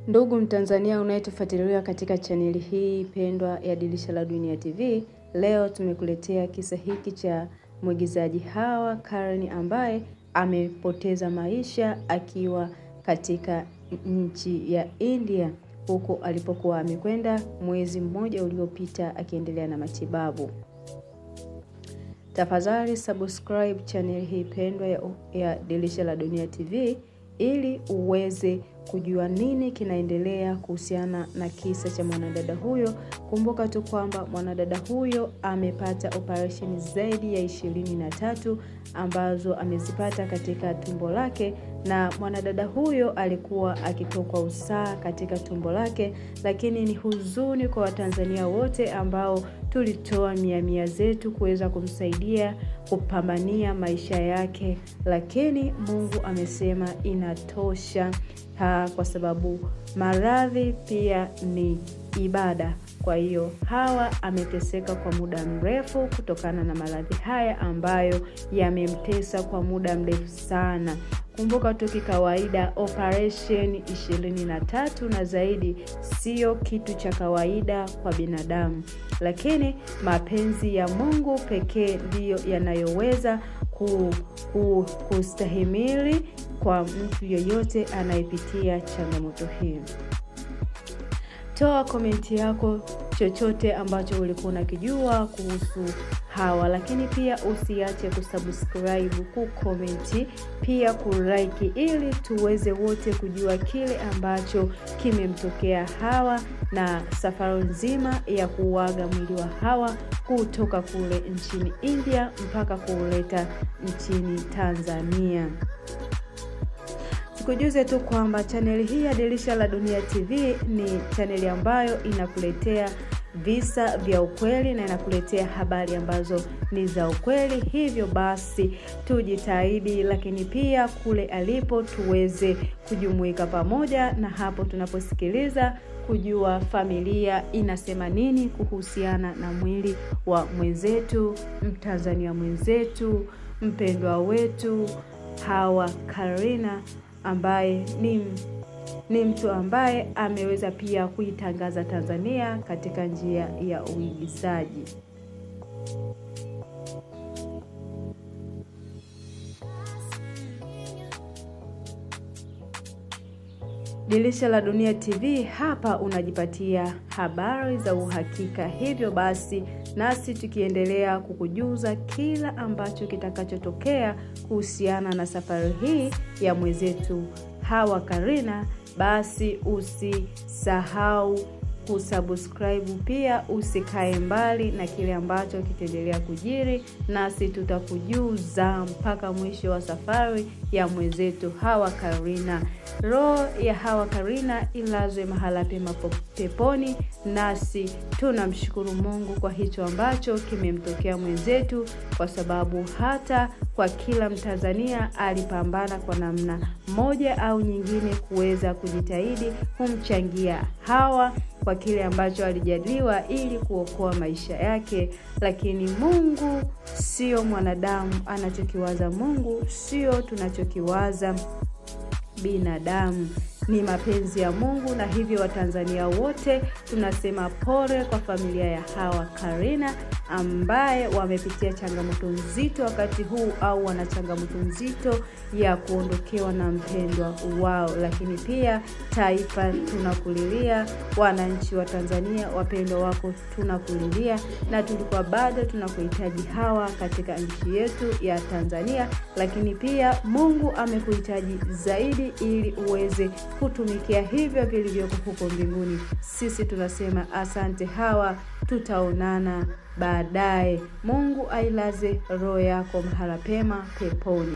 Ndugu Mtanzania unayetufuatilia katika chaneli hii pendwa ya Dirisha la Dunia TV, leo tumekuletea kisa hiki cha mwigizaji Hawa Karen ambaye amepoteza maisha akiwa katika nchi ya India huko alipokuwa amekwenda mwezi mmoja uliopita akiendelea na matibabu. Tafadhali subscribe channel hii pendwa ya Dirisha la Dunia TV ili uweze kujua nini kinaendelea kuhusiana na kisa cha mwanadada huyo. Kumbuka tu kwamba mwanadada huyo amepata operation zaidi ya 23 ambazo amezipata katika tumbo lake, na mwanadada huyo alikuwa akitokwa usaha katika tumbo lake, lakini ni huzuni kwa Watanzania wote ambao tulitoa mia zetu kuweza kumsaidia kupambania maisha yake, lakini Mungu amesema inatosha, kwa sababu maradhi pia ni ibada. Kwa hiyo Hawa ameteseka kwa muda mrefu kutokana na maradhi haya ambayo yamemtesa kwa muda mrefu sana. Kumbuka tu kawaida operation 23 na zaidi sio kitu cha kawaida kwa binadamu, lakini mapenzi ya Mungu pekee ndiyo yanayoweza kustahimili kwa mtu yeyote anayepitia changamoto hii. Toa komenti yako chochote ambacho ulikuwa unakijua kuhusu Hawa, lakini pia usiache kusubscribe, kucomment, pia kulike ili tuweze wote kujua kile ambacho kimemtokea Hawa na safari nzima ya kuuaga mwili wa Hawa kutoka kule nchini India mpaka kuleta nchini Tanzania. Tukujuze tu kwamba chaneli hii ya Dirisha la Dunia TV ni chaneli ambayo inakuletea visa vya ukweli na inakuletea habari ambazo ni za ukweli. Hivyo basi tujitahidi, lakini pia kule alipo tuweze kujumuika pamoja, na hapo tunaposikiliza kujua familia inasema nini kuhusiana na mwili wa mwenzetu, Mtanzania mwenzetu, mpendwa wetu Hawa Karen, ambaye ni mtu ambaye ameweza pia kuitangaza Tanzania katika njia ya uigizaji. Dirisha la Dunia TV, hapa unajipatia habari za uhakika. Hivyo basi nasi tukiendelea kukujuza kila ambacho kitakachotokea kuhusiana na safari hii ya mwenzetu Hawa Karen, basi usisahau kusubscribe, pia usikae mbali na kile ambacho kitaendelea kujiri, nasi tutakujuza mpaka mwisho wa safari ya mwenzetu Hawa Karen. Roho ya Hawa Karen ilazwe mahala pema peponi, nasi tunamshukuru Mungu kwa hicho ambacho kimemtokea mwenzetu, kwa sababu hata kwa kila Mtanzania alipambana kwa namna moja au nyingine kuweza kujitahidi kumchangia Hawa kwa kile ambacho alijaliwa ili kuokoa maisha yake. Lakini Mungu sio mwanadamu, anachokiwaza Mungu sio tunachokiwaza binadamu, ni mapenzi ya Mungu. Na hivyo Watanzania wote tunasema pole kwa familia ya Hawa Karen ambaye wamepitia changamoto nzito wakati huu, au wana changamoto nzito ya kuondokewa na mpendwa wao. Lakini pia taifa tunakulilia, wananchi wa Tanzania wapendwa wako tunakulilia, na tulikuwa bado tunakuhitaji Hawa katika nchi yetu ya Tanzania. Lakini pia Mungu amekuhitaji zaidi ili uweze kutumikia hivyo vilivyoko huko mbinguni. Sisi tunasema asante Hawa, tutaonana baadaye. Mungu ailaze roho yako mahala pema peponi.